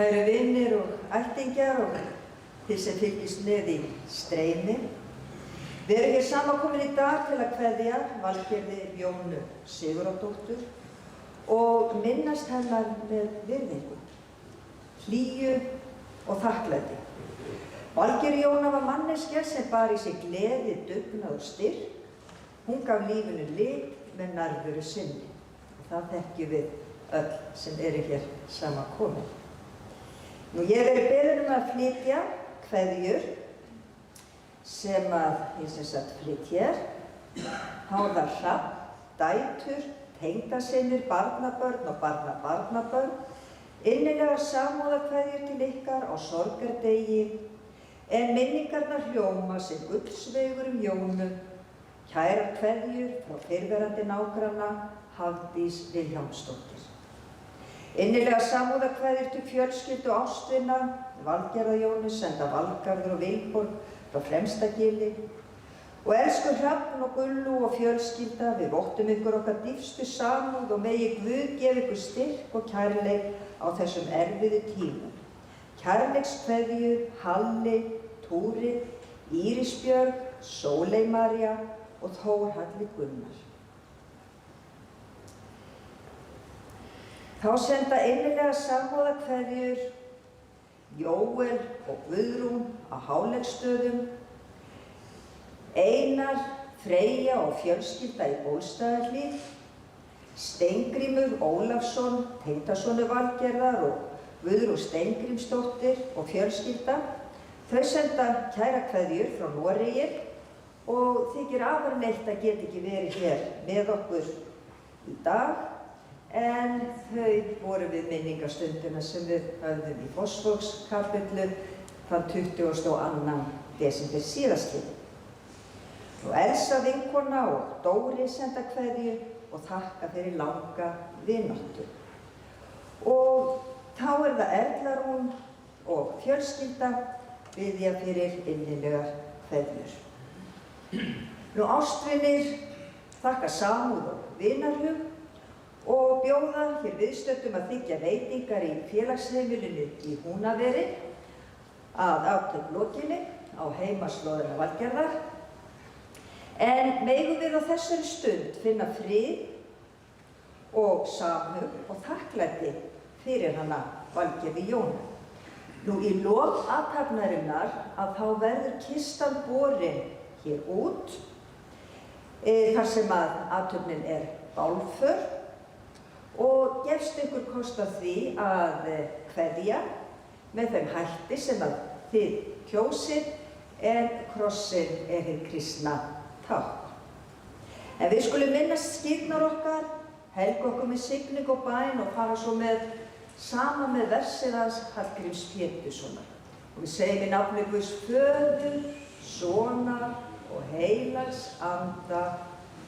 Kæru vinir og ættingjar og þið sem fylgist með í streymi. Við erum hér samankomin í dag til að kveðja Valgerði Jónu Sigurðardóttur og minnast hennar með virðingu, hlýju og þakklæti. Valgerður Jóna var manneskja sem bar í sig gleði, dugnað og styrk. Hún gaf lífinu lit með nærveru sinni. Og það þekkjum við öll sem eru hér samankomin. Nú ég verið beðin að flytja kveðjur sem ég flyt hér. Háðar Hrafn, dætur, tengdasynir, barnabörn og barnabarnabörn. Innilegar samúðarkveðjur til ykkar á sorgardegi, en minningarnar hljóma sem gullsveigur Jónu. Kærar kveðjur frá fyrrverandi nágranna Hafdís Vilhjálmsdóttir. Innilega samúðarkveðjur til fjölskyldu ástvina, Valgerðar Jónu, senda Valgarður og Vilborg frá Fremstagili. Og elsku Hrafn og Gullu og fjölskylda, við vottum ykkur okkar dýpstu samúð og megi Guð gefa ykkur styrk og kærleik á þessum erfiðu tímum. Kærleikskveðjur Halli, Túri, Íris Björg, Sóley María og Þórhalli Gunnar. Þá senda innilega samúðarkveðjur Jóel og Guðrún á Háleiksstöðum, Einar, Freyja og fjölskylda í Bólstaðarhlíð, Steingrímur Ólafsson, tengdasonur Valgerðar og Guðrún Steingrímsdóttir og fjölskylda. Þau senda kæra kveðjur frá Noregi og þykir afar leitt að geta ekki verið hér með okkur í dag, en þau voru við minningarstundina sem við höfðum í Fossvogskapellu þann 22. desember síðastliðinn. Og Elsa vinkona og Dóri senda kveðju og þakka fyrir langa vináttu. Og þá það Erla Rún og fjölskylda biðja fyrir innilegar kveðjur. Nú ástvinir þakka samúð og vinarhug og bjóða hér viðstöddum að þiggja veitingar í félagsheimilinu í Húnaveri að aftöklokinni á heimaslóðina Valgerðar. En megum við á þessari stund finna frið og samhug og þakklæti fyrir hana Valgerði Jónu. Nú í lok athafnarinnar að þá verður kistan borin hér út, þar sem að athöfnin bálför, og gefst ykkur kost á því að kveðja með þeim hætti sem að þið kjósið, en krossin hið kristna tákn. En við skulum minnast skírnar okkar, helga okkur með signing og bæn og fara svo saman með versið hans Hallgríms Péturssonar. Og við segjum í nafni Guðs Föður, Sonar og heilags anda.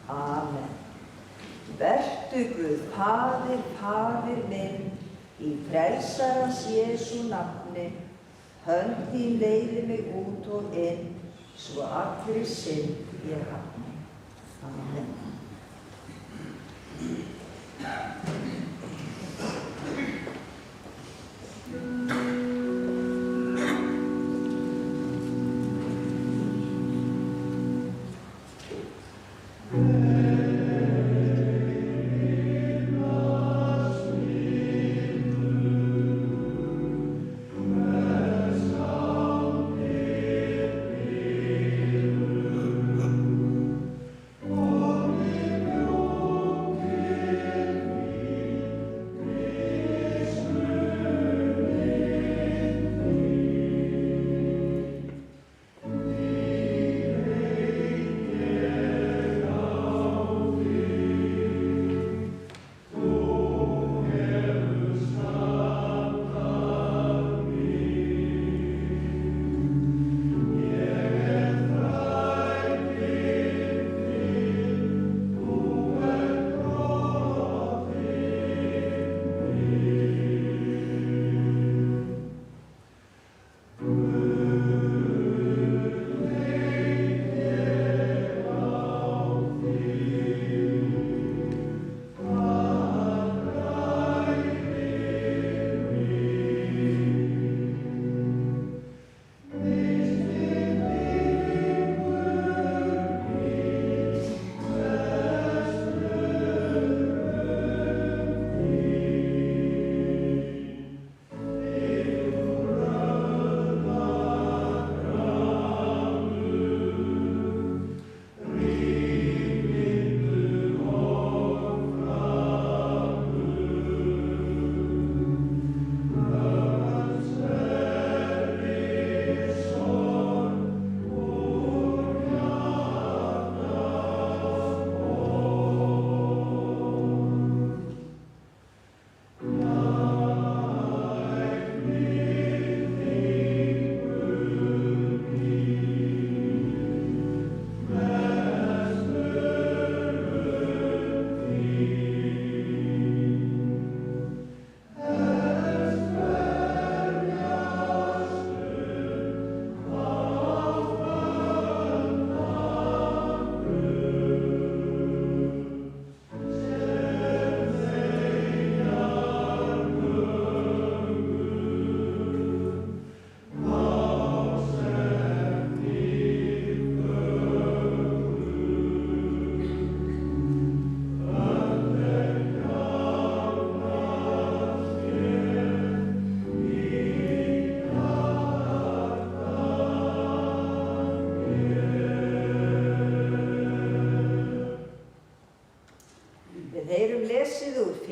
Amen. Vertu Guð Faðir, Faðir minn, í frelsarans Jesú nafni, hönd þín leiði mig út og inn, svo allri synd ég hafni. Amen.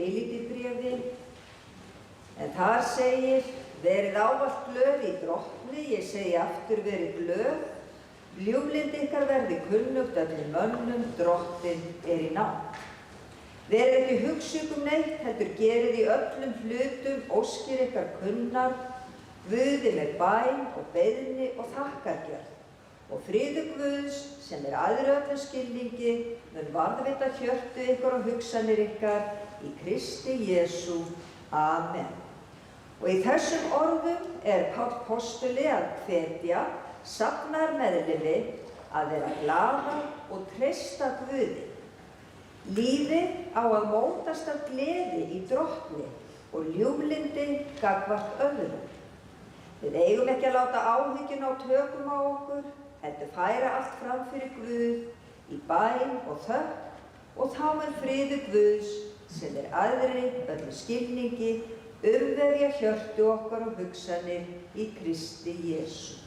Filippíbréfi, en þar segir: verið ávallt glöð í Drottni, ég segi aftur verið glöð, ljúflynd ykkar verði kunnugt öllum mönnum, Drottinn í nánd. Verið ekki hugsjúk neitt, heldur gerið í öllum hlutum óskir ykkar kunnar, Guði með bæn og beiðni og þakkargjörð. Og friður Guðs, sem æðri öllum skilningi, mun varðveita hjörtu ykkur og hugsanir ykkar í Kristi Jesú. Amen. Og í þessum orðum Páll postuli að hvetja safnaðarmeðlimi að vera glaðar og treysta Guði. Lífið á að mótast af gleði í Drottni og ljúflyndi gagnvart öðrum. Við eigum ekki að láta áhyggjuna á tökum á okkur, heldur færa allt fram fyrir Guð í bæn og þökk, og þá mun friður Guðs, sem æðri öllum skilningi, umvefja hjörtu okkar og hugsanir í Kristi Jesú.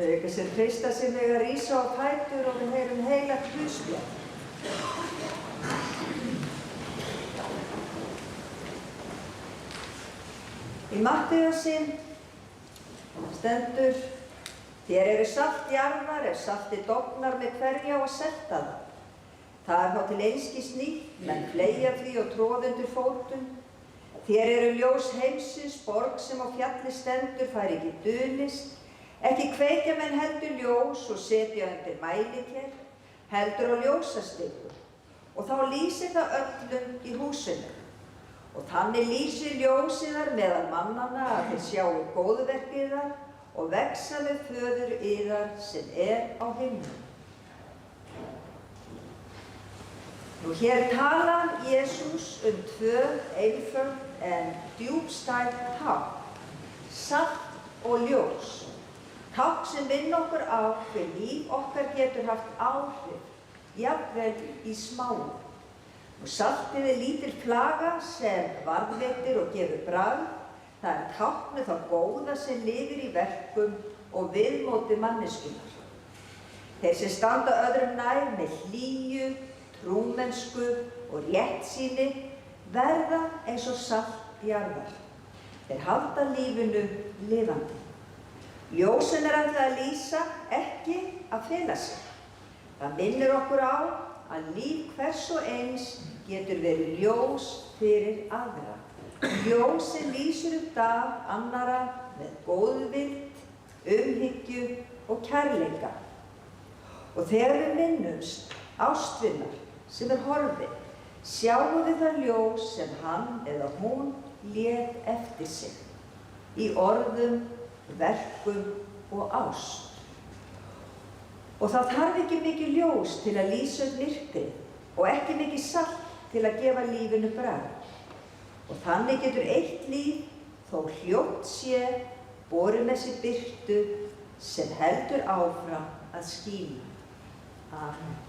Ykkur sem treysta sig mega rísa á fætur og við heyrum heilagt guðspjall. Í Mattheussi stendur: Þér eru salt jarðar, ef saltið dofnar með hverju á að selta það. Það er þá til einskis nýtt, menn fleygja því og troða undir fótum. Þér eru ljós heimsins, borg sem á fjalli stendur, fær ekki dulist. Ekki kveikja menn heldur ljós og setja undir mæliker, heldur á ljósastiku. Og þá lýsir það öllum í húsinu. Og þannig lýsir ljósið þar meðal mannanna að þeir sjáu góðverk yðar og vexa með föður yðar sem á himnum. Nú hér talar Jesús tvö einföld en djúpstæð tákn, salt og ljós. Tákn sem minna okkur á hve líf okkar getur haft áhrif, jafnvel í smáu. Og saltið er lítil flaga sem varðveitir og gefur bragð. Það er táknið þá góða sem lifir í verkum og viðmóti manneskjunnar. Þeir sem standa öðrum nær með hlýju, trúmennsku og réttsýni verða eins og salt jarðar. Þeir halda lífinu lifandi. Ljósin er ætlað að lýsa, ekki að fela sig. Það minnir okkur á að líf hvers og eins getur verið ljós fyrir aðra. Ljós sem lýsir dag annara með góðvild, umhyggju og kærleika. Og þegar við minnumst ástvinnar sem horfin, sjáum við það ljós sem hann eða hún lét eftir sig í orðum, verkum og ást. Og það þarf ekki mikið ljós til að lýsa myrkrið og ekki mikið salt til að gefa lífinu bragð. Og þannig getur eitt líf, þó hljótt sé, borið með sér birtu sem heldur áfram að skína. Amen.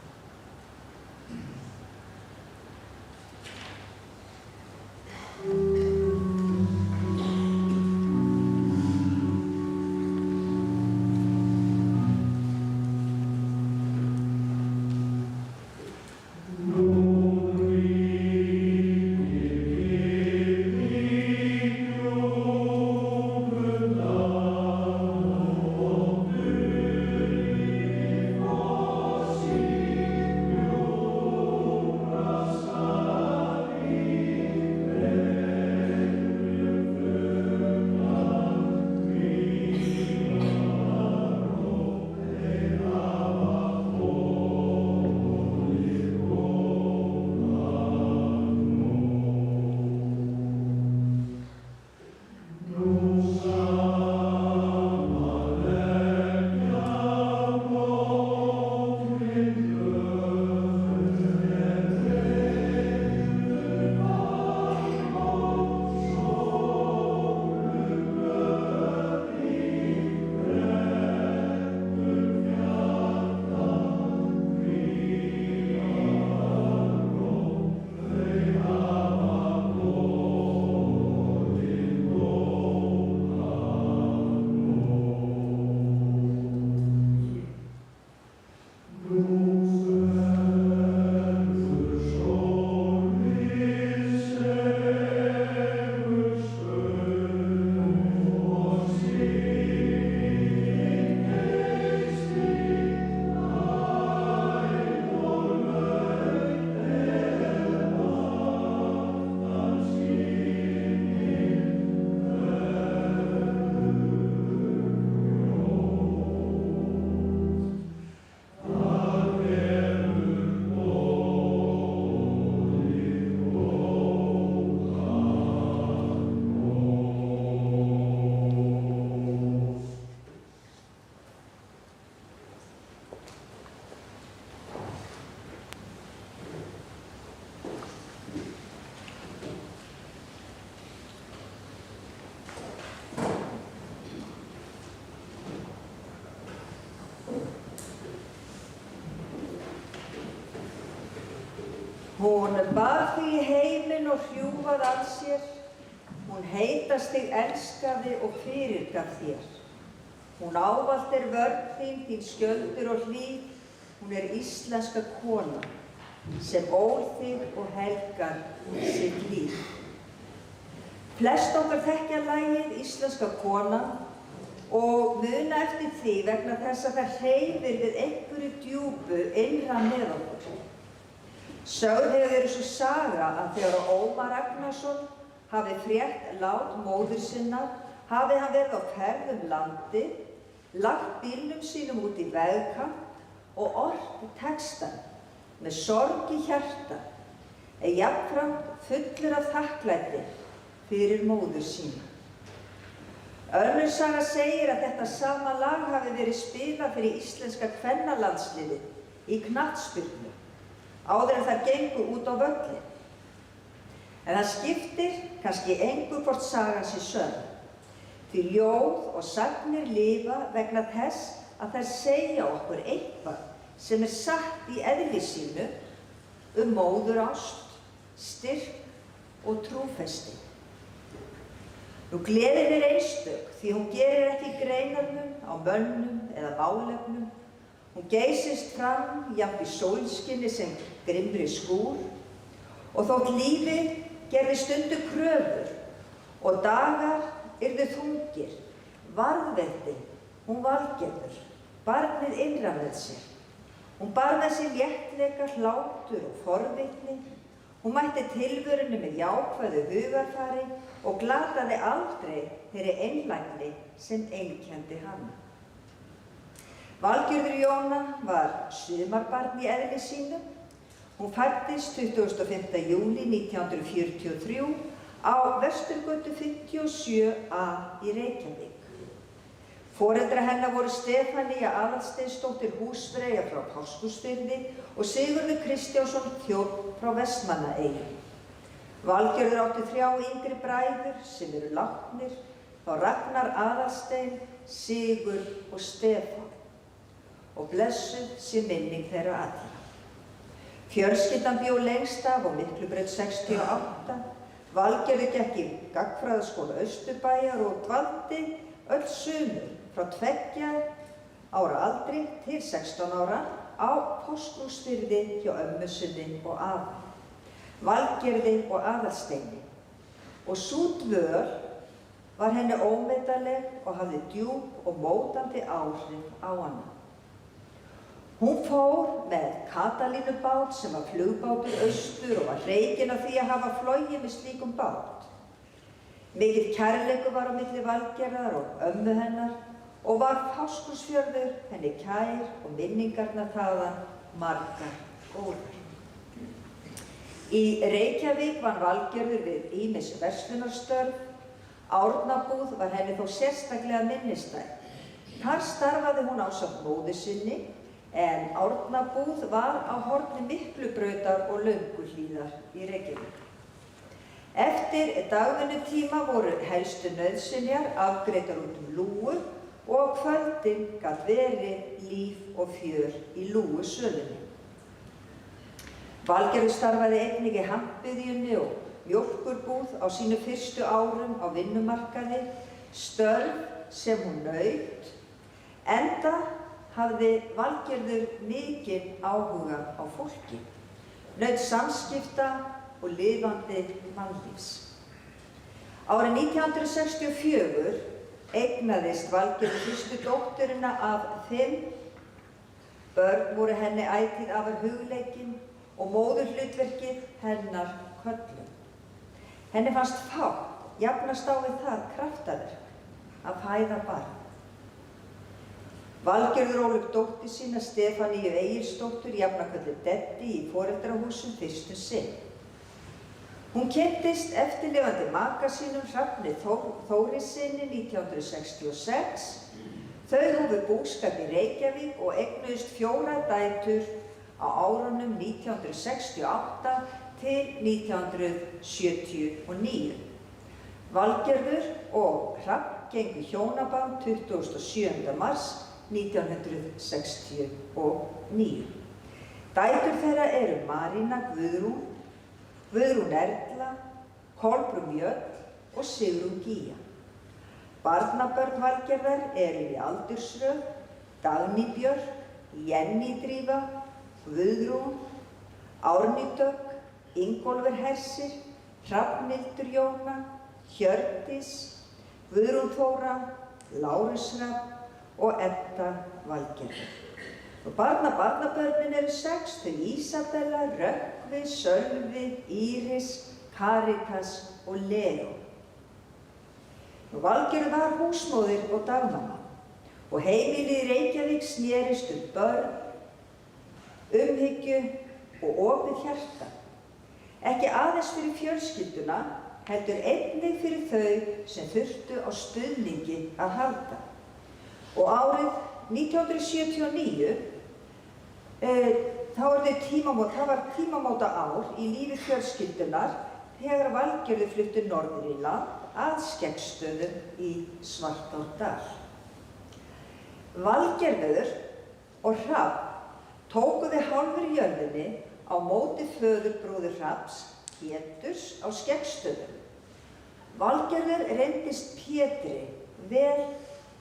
Hún bar þig í heiminn og hrjúfað að sér. Hún heitast þig elskaði og fyrirgaf þér. Hún ávallt vörn þín, þín skjöldur og hlíf. Hún íslenska kona sem ól þig og helgar sitt líf. Flest okkar þekkja lagið Íslenska konan og muna eftir því vegna þess að það hreyfir við einhverju djúpu innra með okkur. Sögð hefur verið svo saga að þegar Ómar Ragnarsson hafi frétt lát móður sinnar, hafi hann verið á ferð landið, lagt bílnum sínum út í vegkant og ort textann með sorg í hjarta, en jafnframt fullur af þakklæti fyrir móður sína. Önnur saga segir að þetta sama lag hafi verið spilað fyrir íslenska kvennalandsliðið í knattspyrnu áður en þær gengu út á völlinn. En það skiptir kannski engu hvort sagan sé sönn, því ljóð og sagnir lifa vegna þess að þær segja okkur eitthvað sem satt í eðli sínu móðurást, styrk og trúfesti. Gleðin einstök því hún gerir ekki greinarmun á mönnum eða málefnum. Hún geysist fram jafnt í sólskinni sem grimmri skúr og þótt lífið gerði stundu kröfur og dagar yrðu þungir, varðveldin, hún Valgerður, barnið innra með sér. Hún bar með sér léttleika, hlátur og forvitni. Hún mætti tilverunni með jákvæðu hugarfari og glataði aldrei þeirri einlægni sem einkenndi hana. Valgerður Jóna var sumarbarn í eðli sínu. Hún fæddist 25. júní 1943 á Vesturgötu 57A í Reykjavík. Foreldrar hennar voru Stefanía Aðalsteinsdóttir húsfreyja frá Fáskrúðsfirði og Sigurður Kristjánsson þjónn frá Vestmannaeyjum. Valgerður átti 3 yngri bræður sem eru látnir, þá Ragnar Aðalstein, Sigurð og Stefán, og blessuð sé minning þeirra allra. Fjölskyldan bjó lengst af á Miklubraut 68. Valgerður gekk í gagnfræðaskóla Austurbæjar og dvaldi öll sumur frá 2 ára aldri til 16 ára á Fáskrúðsfirði hjá ömmu sinni og afa, Valgerði og Aðalsteini. Og sú dvöl var henni ómetanleg og hafði djúp og mótandi áhrif á hana. Hún fór með Katalínubát sem var flugbátur austur og var hreykin af því að hafa flogið með slíkum bát. Mikill kærleikur var á milli Valgerðar og ömmu hennar og var Fáskrúðsfjörður henni kær og minningarnar þaðan margar góðar. Í Reykjavík vann Valgerður við ýmis verslunarstörf. Árnabúð var henni þó sérstaklega minnisstæð. Þar starfaði hún ásamt móður sinni, en Árnabúð var á horni Miklubrautar og Lönguhlíðar í Reykjavík. Eftir dagvinnutíma voru helstu nauðsynjar afgreiddar út lúgu og kvöldin gat verið líf og fjör í lúgusölunni. Valgerður starfaði einnig í hampiðjunni og mjólkurbúð á sínu fyrstu árum á vinnumarkaði, störf sem hún naut, enda hafði Valgerður mikinn áhuga á fólki, naut samskipta og lifandi mannlífs. Árið 1964 eignaðist Valgerður fyrstu dótturina af 5. Börn voru henni ætíð afar hugleikin og móðurhlutverkið hennar köllun. Henni fannst fátt jafnast á við það kraftaverk að fæða barn. Valgerður ólst upp dóttur sína Stefaníu Egilsdóttur, jafna kölluð Deddi, í foreldrahúsum fyrstu sinn. Hún kynntist eftirlifandi maka sínum Hrafni Þórissyni 1966. Þau hófu búskap í Reykjavík og eignuðust 4 dætur á árunum 1968 til 1979. Valgerður og Hrafn gengu hjónaband 27. mars 1969. Dætur þeirra eru Marína Guðrún, Guðrún Erla, Kolbrún Mjöll og Sigrún Gía. Barnabörn Valgerðar eru í aldursröð Dagný Björk, Jenný Drífa, Guðrún, Árný Dögg, Ingólfur Hersir, Hrafnhildur Jóna, Hjördís, Guðrún Þóra, Lárus Hrafn og Edda Valgerður. Og barnabörnin eru 6, þau Ísabella, Rökkvi, Sölvi, Íris, Karitas og Leo. Valgerður var húsmóðir og dagmamma og heimilið í Reykjavík snerist börn, umhyggju og opið hjarta. Ekki aðeins fyrir fjölskylduna, heldur einnig fyrir þau sem þurftu á stuðningi að halda. Og árið 1979, það var tímamóta ár í lífi fjölskyldunar þegar Valgerður flutti norður í land að Skeggsstöðum í Svartárdal. Valgerður og Hrafn tóku við hálfri jörðinni á móti föðurbróður Hrafns, Péturs, á Skeggsstöðum. Valgerður reyndist Pétri vel,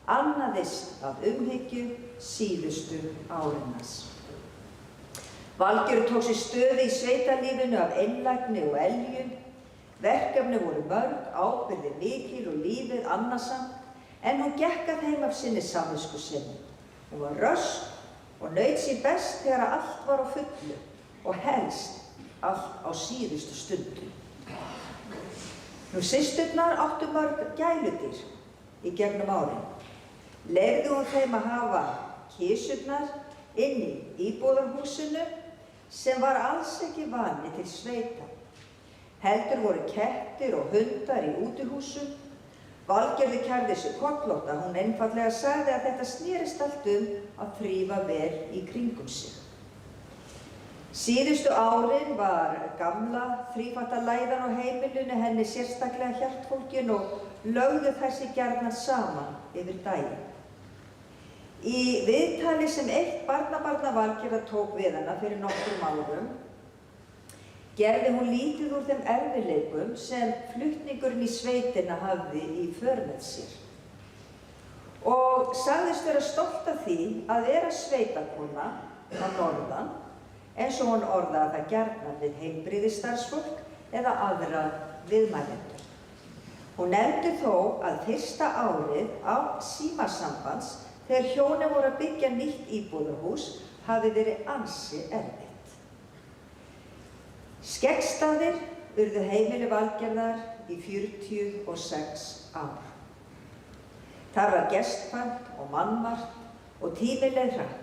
annaðist af umhyggju síðustu árinnas. Valgerður tók sér stöðu í sveitalífinu af einlægni og elju. Verkefni voru mörg, ábyrgðin mikil og lífið annasamt, en hún gekk að þeim af sinni samviskusemi. Hún var rösk og naut sín best þegar allt var á fullu og helst allt á síðustu stundu. Systurnar áttu mörg gæludýr í gegnum árin. Leyfði hún þeim að hafa kisurnar inn í íbúðarhúsinu sem var alls ekki vani til sveita. Heldur voru kettir og hundar í útihúsum. Valgerður kærði sig kollótta, hún einfaldlega sagði að þetta snerist allt að þrífa vel í kringum sig. Síðustu árin var gamla þrífattalæðan á heimilinu henni sérstaklega hjartfólgin og lögðu þær sig gjarnan saman yfir daginn. Í viðtali sem eitt barnabarna Valgerðar tók við hana fyrir nokkrum árum gerði hún lítið úr þeim erfiðleikum sem flutningurinn í sveitina hafði í för með sér. Og sagðist vera stolt af því að vera sveitakona á norðan, eins og hún orðaði það gjarnan við heilbrigðisstarfsfólk eða aðra viðmælendur. Hún nefndi þó að fyrsta árið á símasambands, þegar hjónin voru að byggja nýtt íbúðarhús, hafi verið ansi erfitt. Skeggstaðir urðu heimili Valgerðar í 46 ár. Þar var gestfæmt og mannmargt og tíminn leið hratt.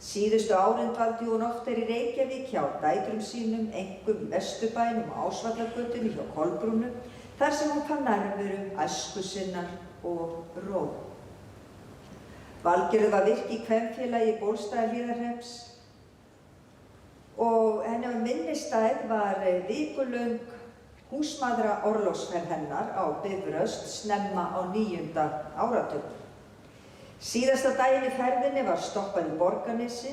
Síðustu árin dvaldi hún oftar í Reykjavík hjá dætrum sínum, einkum í Vesturbænum og Ásvallagötunni hjá Kolbrúnu, þar sem hún fann nærveru æsku sinnar og ró. Valgerður var virk í kvenfélagi Bólstaðarhlíðarhrepps og henni á minnistæð var vikulöng húsmaðra orlofsferð hennar á Bifröst snemma á 9. áratugnum. Síðasta daginn í ferðinni var stoppað í Borgarnesi.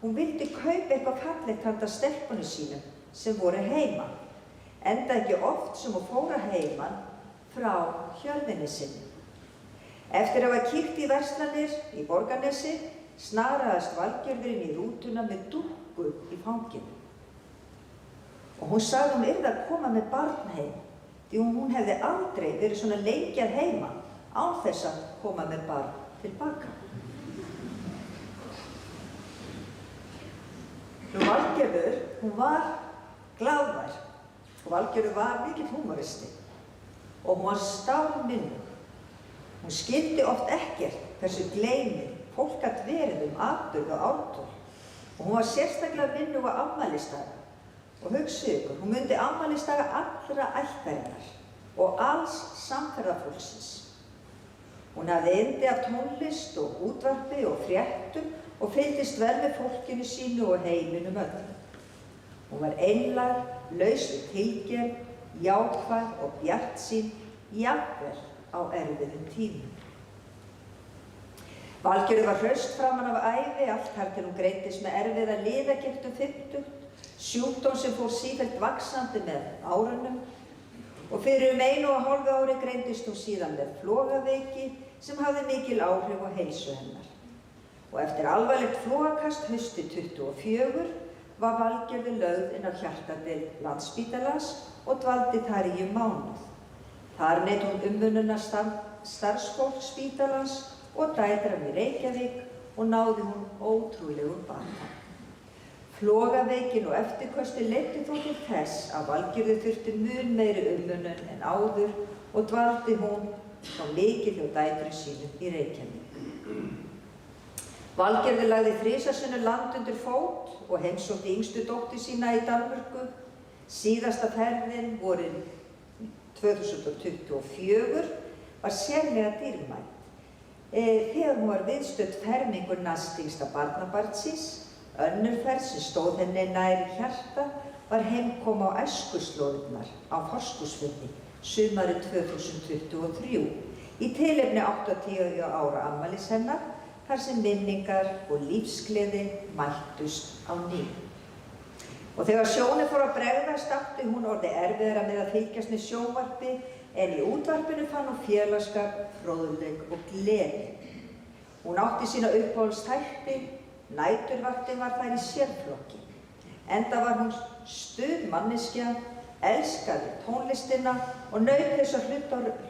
Hún vildi kaupa eitthvað fallegt handa stelpunum sínum sem voru heima, enda ekki oft sem hún fór að heiman frá hjörðinni sinni. Eftir að hafa kíkt í verslanir í Borgarnesi snaraðist Valgerður inn í rútuna með dúkku í fanginu. Og hún sagði hún yrði að koma með barn heim, því hún hefði aldrei verið svona lengi að heiman án þess að koma með barn tilbaka. Valgerður, hún var glaðvær og Valgerður var mikill húmoristi og hún var stálminnug. Hún skildi oft ekkert hversu gleymið fólk gat verið atburð og ártól og hún var sérstaklega minnug á afmælisdaga. Og hugsið ykkur, hún mundi afmælisdaga allra ættarinnar og alls samferðafólksins. Hún hafði yndi af tónlist og útvarpi og fréttum og fylgdist vel með fólkinu sínu og heiminum öllum. Hún var einlæg, laus við tilgerð, jákvæð og bjartsýn, jafnvel á erfiðum tímum. Valgerður var hraust framan af ævi, allt þar til hún greindist með erfiða liðagigt 50, sjúkdóm sem fór sífellt vaxandi með árunum og fyrir 1,5 ári greindist hún síðan með flogaveiki sem hafði mikil áhrif á heilsu hennar. Og eftir alvarlegt flogakast haustið 24 var Valgerður lögð inn á hjartadeild Landspítalans og dvaldi þar í mánuð. Þar naut hún umönnunar starfsfólk spítalans og dætran í Reykjavík og náði hún ótrúlegum bata. Flogaveikin og eftirköstin leiddu þó til þess að Valgerður þurfti mun meiri umönnun en áður og dvaldi hún þá mikið hjá dætrum sínum í Reykjavík. Valgerður lagði 3 sinnum land undir fót og heimsótti yngstu dóttur sína í Danmörku. Síðasta ferðin vorið 2024 var sérlega dýrmæt. Þegar hún var viðstödd fermingu næstyngsta barnabarnsins, önnur ferð sem stóð henni nær hjarta var heimkoma á æskuslóðirnar á Fáskrúðsfirði sumarið 2023 í tilefni 80 ára afmælis hennar, þar sem minningar og lífsgleði mættust á ný. Og þegar sjónin fór að bregðast átti hún orðið erfiðara með að fylgjast með sjónvarpi en í útvarpinu fann hún félagsskap, fróðleik og gleði. Hún átti sína uppáhaldsþætti, næturvaktin var þar í sérflokki. Enda var hún stuð manneskja, elskaði tónlistina og naut þess að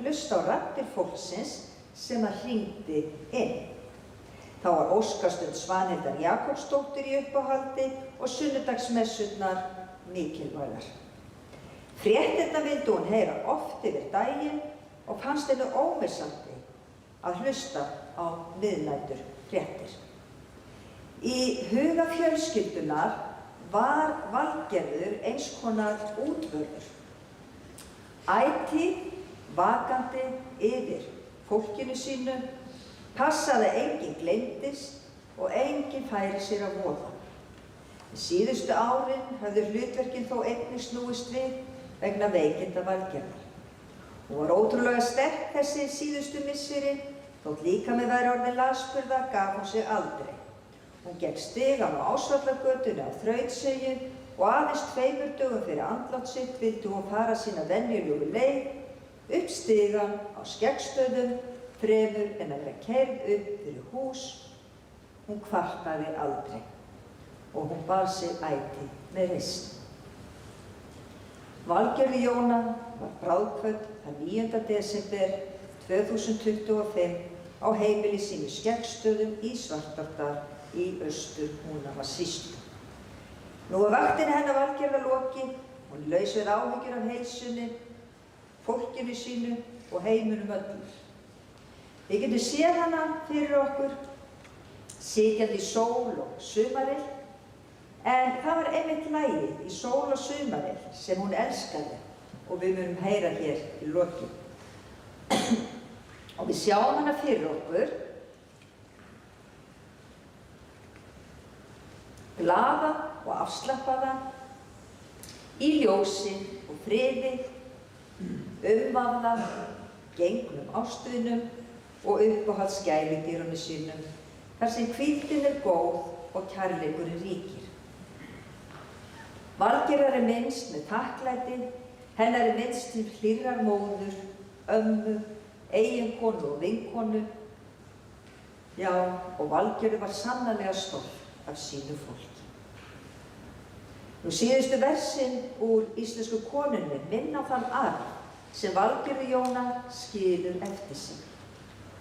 hlusta á raddir fólksins sem hringdi inn. Þá var óskastund Svanhildar Jakobsdóttur í uppáhaldi og sunnudagsmessurnar mikilvægar. Fréttirnar vildi hún heyra oft yfir daginn og fannst henni ómissandi að hlusta á miðnæturfréttir. Í huga fjölskyldunar var Valgerður eins konar útvörður. Ætíð vakandi yfir fólkinu sínu, passaði að enginn gleymdist og enginn færi sér að voða. Síðustu árin höfðu hlutverkin þó einnig snúist við vegna veikinda Valgerðar. Hún var ótrúlega sterk þessi síðustu misseri, þótt líkaminn væri orðin lasburða gaf hún sig aldrei. Hún gekk stigann á Ásvallagötunni á þrautseigju og aðeins 2 dögum fyrir andlát sitt vildi hún fara sína venjulegu leið, upp stigann á Skeggstöðum, fremur en að vera keyrð upp fyrir hús. Hún kvartaði aldrei og hún bar sig ætíð með reisn. Valgerður Jóna var bráðkvödd þann 9. desember 2025 á heimili sínu Skeggsstöðum í Svartárdal í Austur-Húnavatnssýslu. Nú var vaktinni hennar Valgerðar lokið, hún laus við áhyggjur af heilsunni, fólkinu sínu og heiminum öllum. Við getum séð hana fyrir okkur, sitjandi í sól og sumarill, en það var einmitt lagið í sól og sumarill sem hún elskaði og við munum heyra hér í lokin. Og við sjáum hana fyrir okkur, glaða og afslappaða, í ljósi og friði, umvafða, gengnum ástvinum og uppáhalds gæludýrunum sínum, þar sem hvíldin góð og kærleikurinn ríkir. Valgerðar minnst með þakklæti, hennar minnst til hlýrrar móður, ömmu, eiginkonu og vinkonu. Já, og Valgerður var sannarlega stolt af sínu fólki. Nú síðustu versin úr Íslensku konunni minna á þann arf sem Valgerður Jóna skilur eftir sig.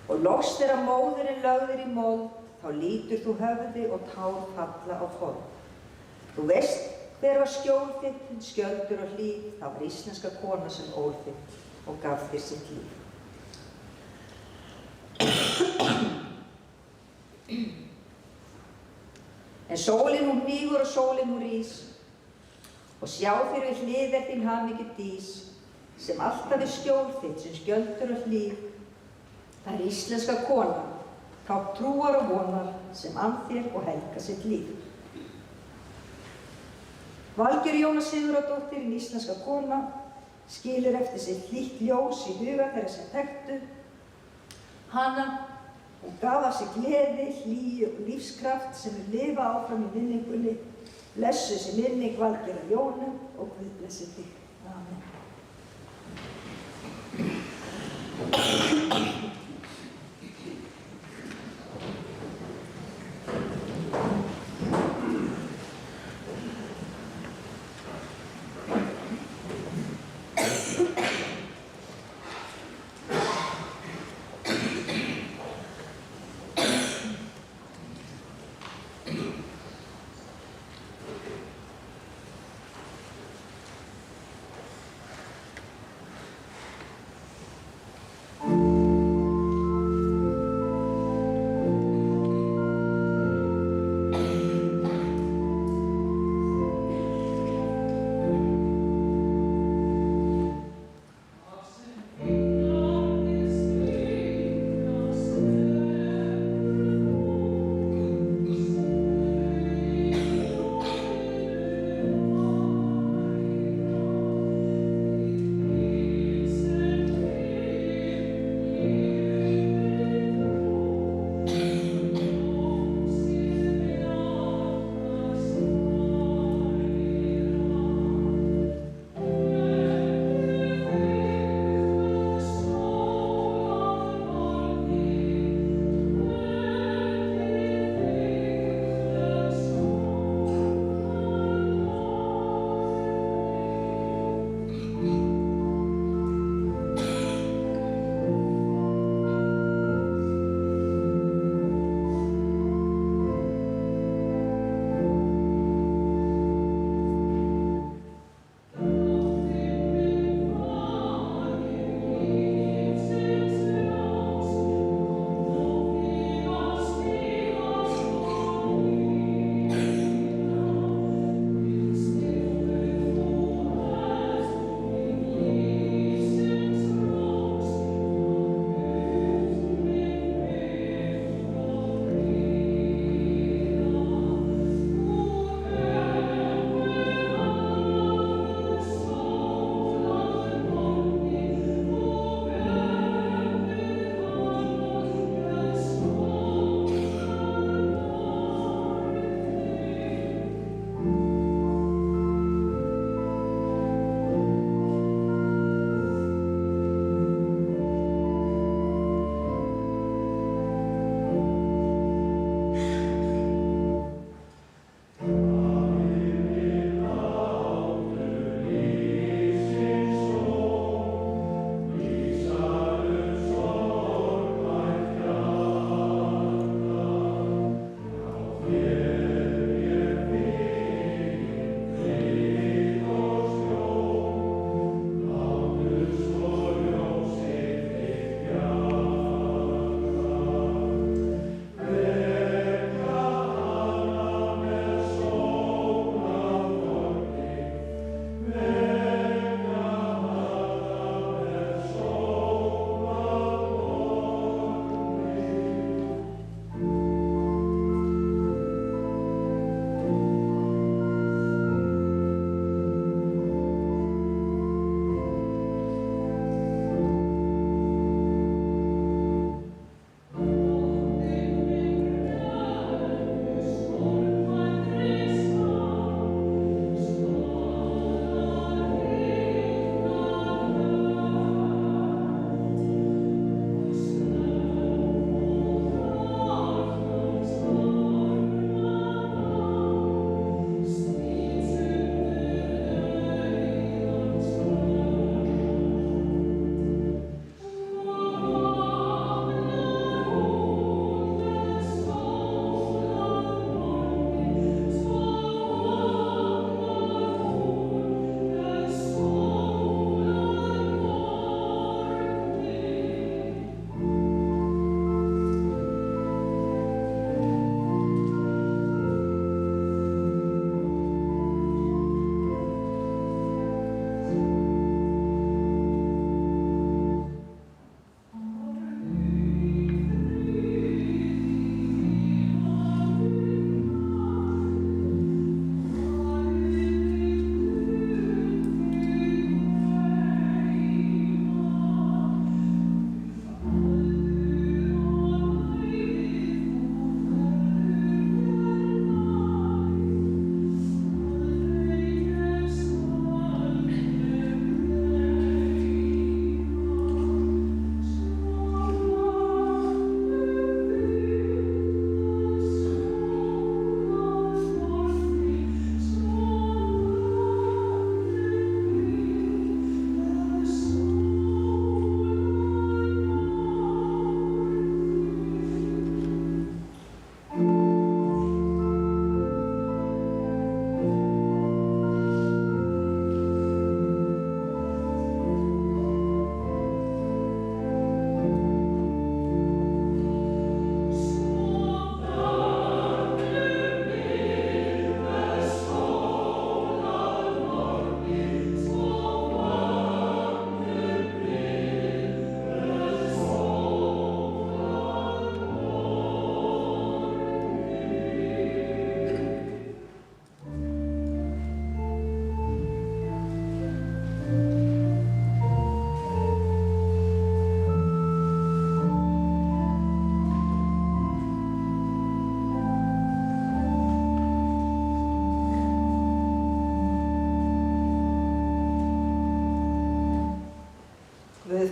Og loks þegar móðurinn lögðir í mold, þá lítur þú höfði og tár falla á form. Þú veist hver var skjól þitt, skjöldur og hlíf, það var íslenska kona sem ól þitt og gaf þér sitt líf. En sólin hún hnígur og sólin hún rís, og sjá þér við hlið þín hamingju dís, sem alltaf er skjól þitt sem skjöldur og hlíf. Það er íslenska kona, tákn trúar og vonar sem ann þér og helga sitt líf. Valgerður Jóna Sigurðardóttir, íslenska kona, skilur eftir sitt hlýtt ljós í huga þeirra sem þekktu hana. Hún gaf af sig gleði, hlýju og lífskraft sem við lifa áfram í minningunni. Blessuð sé minning Valgerðar Jónu og Guð blessi þig. Amen.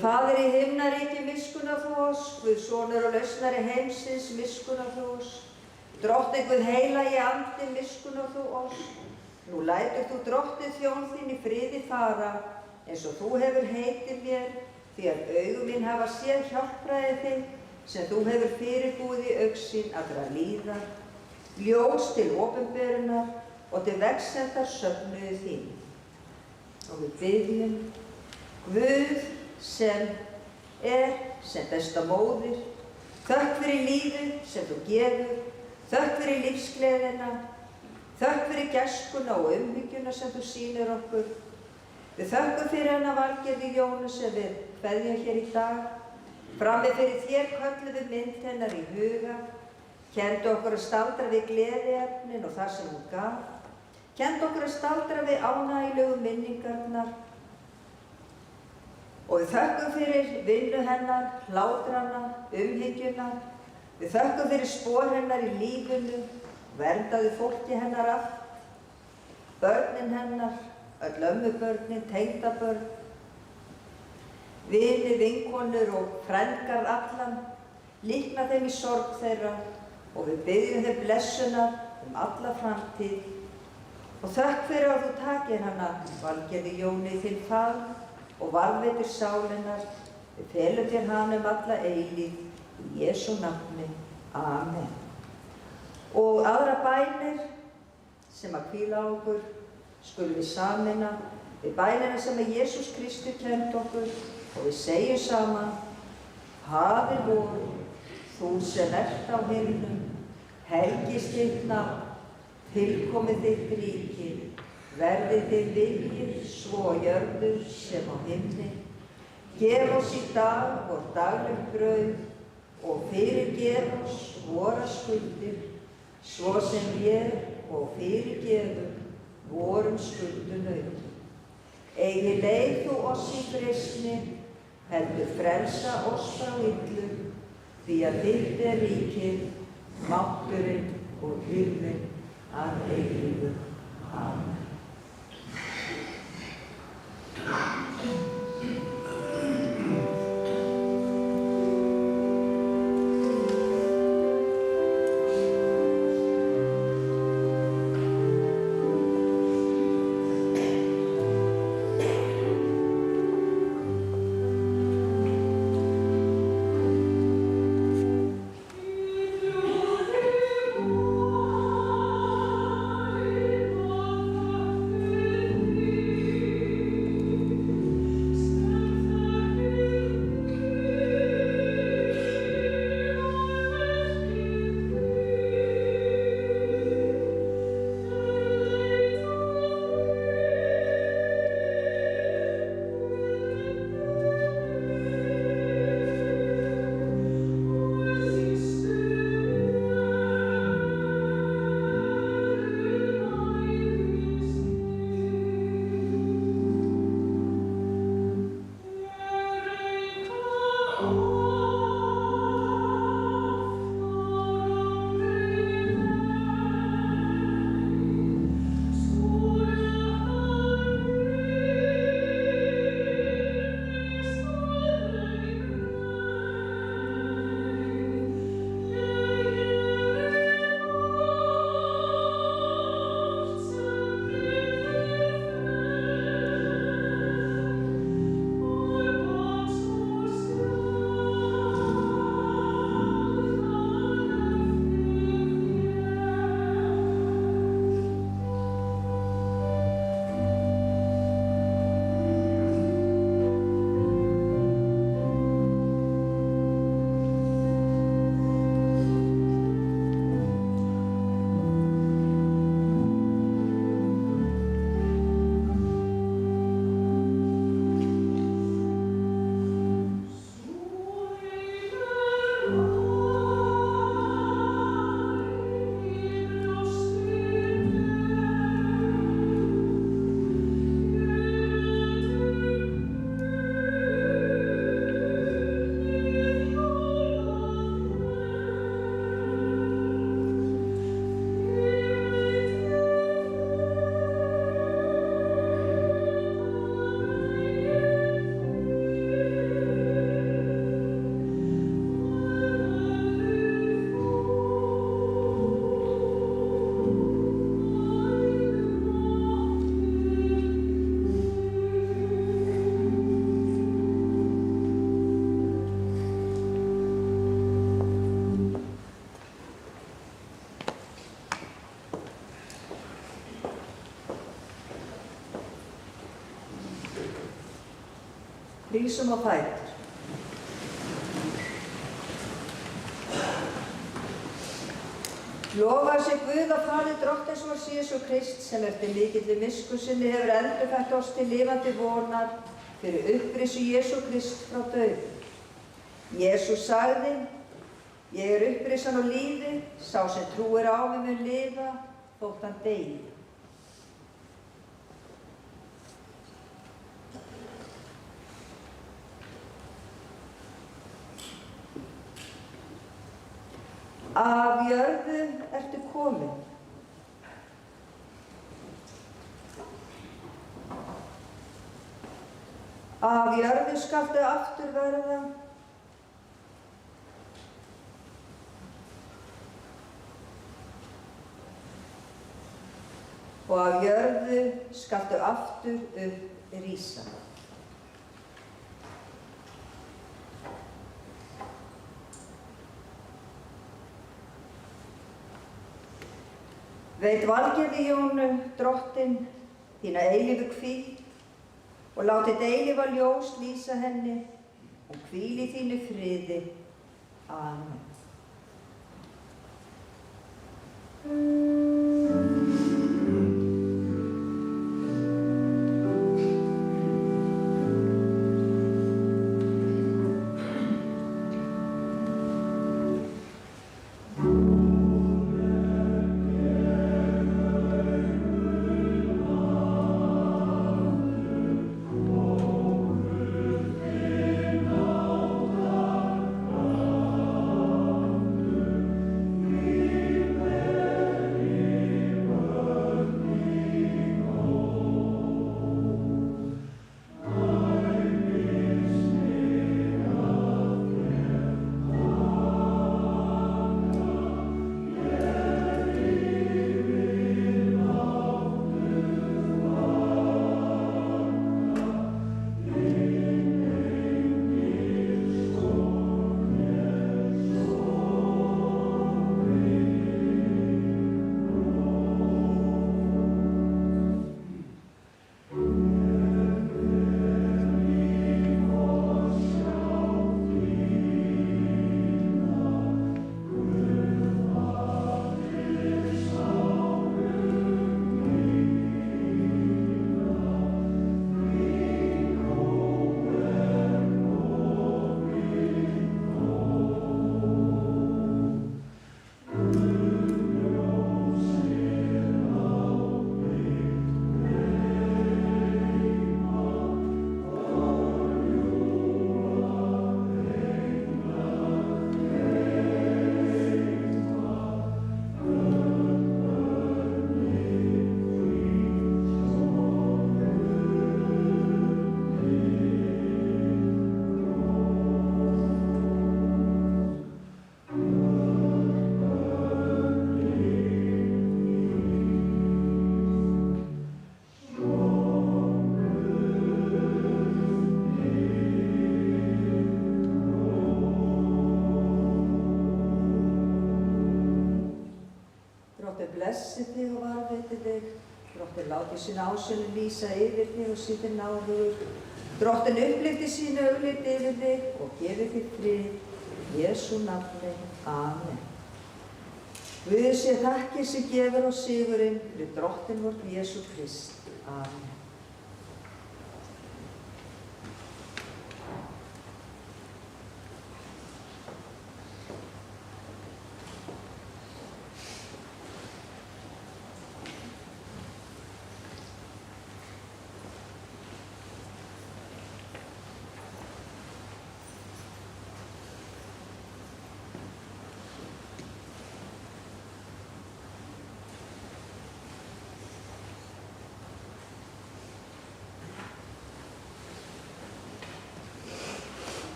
Guð Faðir í himnaríki, miskunna þú oss. Guð Sonur og lausnari heimsins, miskunna þú oss. Drottinn Guð heilagi andi, miskunna þú oss. Nú lætur þú drottið þjón þín í friði fara, eins og þú hefur heitið mér, því að augu mín hafa séð hjálpræði þig, sem þú hefur fyrirbúið í augsýn allra líða, ljós til opinberunar og til vegsemdar söfnuði þín. Og við biðjum, Guð sem sem besta móðir, þökk fyrir lífið sem þú gefur, þökk fyrir lífsgleðina, þökk fyrir gæskuna og umhyggjuna sem þú sýnir okkur. Við þökkum fyrir hana Valgerði Jónu sem við kveðjum hér í dag. Frammi fyrir þér köllum við mynd hennar í huga, kenndu okkur að staldra við gleðiefnin og það sem hún gaf, kenndu okkur að staldra við ánægilegu minningarnar. Og við þökkum fyrir vinnu hennar, hlátrana, umhyggjuna. Við þökkum fyrir spor hennar í lífinu, verndaðu fólki hennar allt, börnin hennar, öll ömmubörnin, tengdabörn, vini, vinkonur og frængar allan, líkna þeim í sorg þeirra og við biðjum þeim blessunar alla framtíð. Og þökk fyrir að þú takir hana, Valgerði Jónu, í þinn faðm og varðveitir sálinnar. Við felum þér hana alla eilífð, í Jesú nafni. Amen. Og aðra bænir sem að hvíla á okkur skulum við sameina við bænina sem að Jesús Kristur kenndi okkur og við segjum saman: Faðir vor, þú sem ert á himnum, helgist þitt nafn, tilkomið þitt ríki, verði þig viljið svo á jörðu sem á himni. Gef oss í dag vort daglegt brauð og fyrirgef oss vora skuldir, svo sem við og fyrirgefum vorum skuldunauðum. Eigi leið þú oss í freistni, heldur frelsa oss frá illu, því að þitt ríkið, mátturinn og hirðin að eilífu. Amen. Rísum á fætur. Lofað sé Guð og Faðir Drottins vors Jesú Krist, sem eftir mikilli miskunn sinni hefur endurfætt oss til lifandi vonar fyrir upprisu Jesú Krist frá dauðum. Jesús sagði: Ég er upprisan og lífið, sá sem trúir á mig mun lifa þótt hann deyi. Af jörðu ertu komin. Af jörðu skaltu aftur verða. Og af jörðu skaltu aftur upp rísa. Veit Valgerði Jónu, drottin, þína eilífu hvíld og látið eilífa ljós lýsa henni og hvíl í þínu friði. Amen. Blessi þig og varðveiti þig. Drottinn láti sín ásýn lýsa yfir þig og sýni náðugur. Drottinn upplifti sín augliti yfir þig og gefi þig frið. Í Jesú nafni. Amen. Guði sé þakkir sem gefur oss sigurinn fyrir Drottinn vort Jesú Krist. Amen.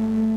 Amen.